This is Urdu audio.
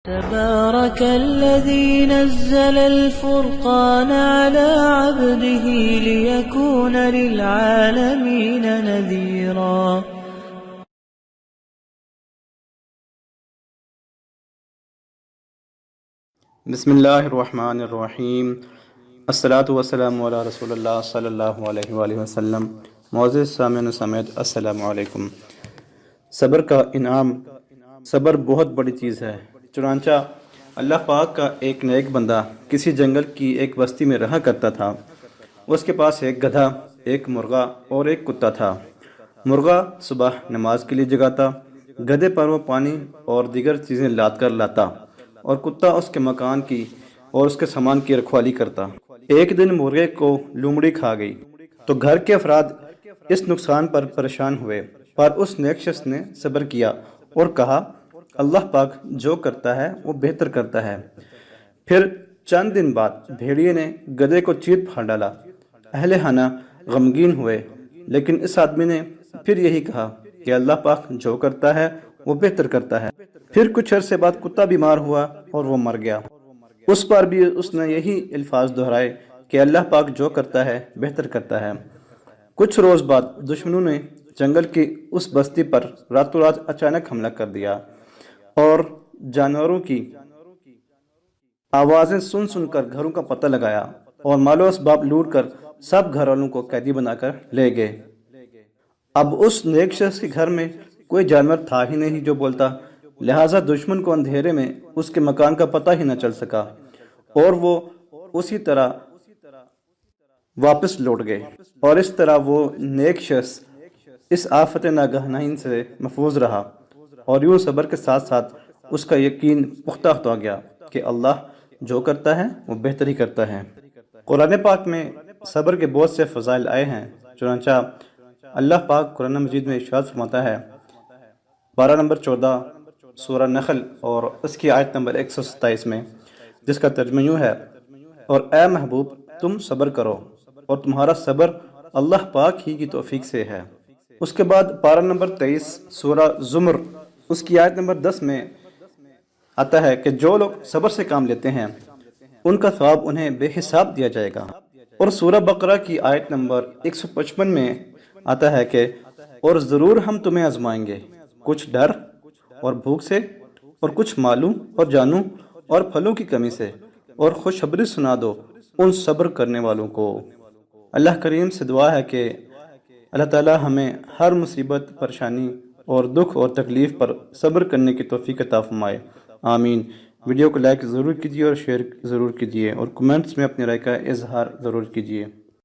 تبارك الذي نزل الفرقان على عبده ليكون للعالمين نذيرا. بسم اللہ الرحمن الرحیم. الصلاۃ والسلام علی رسول اللہ صلی اللہ علیہ وآلہ وسلم. معزز سامعین و سامعات، السلام علیکم. صبر کا انعام. صبر بہت بڑی چیز ہے. چنانچہ اللہ پاک کا ایک نیک بندہ کسی جنگل کی ایک بستی میں رہا کرتا تھا. اس کے پاس ایک گدھا، ایک مرغا اور ایک کتا تھا. مرغا صبح نماز کے لیے جگاتا، گدھے پر وہ پانی اور دیگر چیزیں لاد کر لاتا، اور کتا اس کے مکان کی اور اس کے سامان کی رکھوالی کرتا. ایک دن مرغے کو لومڑی کھا گئی تو گھر کے افراد اس نقصان پر پریشان ہوئے، پر اس نیک شخص نے صبر کیا اور کہا اللہ پاک جو کرتا ہے وہ بہتر کرتا ہے. پھر چند دن بعد بھیڑیے نے گدھے کو چیر پھاڑ ڈالا. اہل خانہ غمگین ہوئے، لیکن اس آدمی نے پھر یہی کہا کہ اللہ پاک جو کرتا ہے وہ بہتر کرتا ہے. پھر کچھ عرصے بعد کتا بیمار ہوا اور وہ مر گیا. اس پر بھی اس نے یہی الفاظ دہرائے کہ اللہ پاک جو کرتا ہے بہتر کرتا ہے. کچھ روز بعد دشمنوں نے جنگل کی اس بستی پر راتوں رات اچانک حملہ کر دیا اور جانوروں کی آوازیں سن سن کر گھروں کا پتہ لگایا اور مال و اسباب لوٹ کر سب گھر والوں کو قیدی بنا کر لے گئے. اب اس نیک شخص کے گھر میں کوئی جانور تھا ہی نہیں جو بولتا، لہٰذا دشمن کو اندھیرے میں اس کے مکان کا پتہ ہی نہ چل سکا اور وہ اسی طرح واپس لوٹ گئے. اور اس طرح وہ نیک شخص اس آفت ناگہانی سے محفوظ رہا، اور یوں صبر کے ساتھ ساتھ اس کا یقین پختہ ہوتا گیا کہ اللہ جو کرتا ہے وہ بہتر ہی کرتا ہے. قرآن پاک میں صبر کے بہت سے فضائل آئے ہیں. چنانچہ اللہ پاک قرآن مجید میں ارشاد فرماتا ہے، پارہ نمبر 14 سورہ نخل اور اس کی آیت نمبر 127 میں، جس کا ترجمہ یوں ہے، اور اے محبوب تم صبر کرو اور تمہارا صبر اللہ پاک ہی کی توفیق سے ہے. اس کے بعد پارہ نمبر 23 سورہ زمر اس کی آیت نمبر 10 میں آتا ہے کہ جو لوگ صبر سے کام لیتے ہیں ان کا ثواب انہیں بے حساب دیا جائے گا. اور سورہ بقرہ کی آیت نمبر 155 میں آتا ہے کہ اور ضرور ہم تمہیں آزمائیں گے، کچھ ڈر اور بھوک سے، اور کچھ مالوں اور جانوں اور پھلوں کی کمی سے، اور خوشخبری سنا دو ان صبر کرنے والوں کو. اللہ کریم سے دعا ہے کہ اللہ تعالی ہمیں ہر مصیبت، پریشانی اور دکھ اور تکلیف پر صبر کرنے کی توفیق عطا فرمائے. آمین. ویڈیو کو لائک ضرور کیجیے اور شیئر ضرور کیجیے، اور کمنٹس میں اپنی رائے کا اظہار ضرور کیجیے.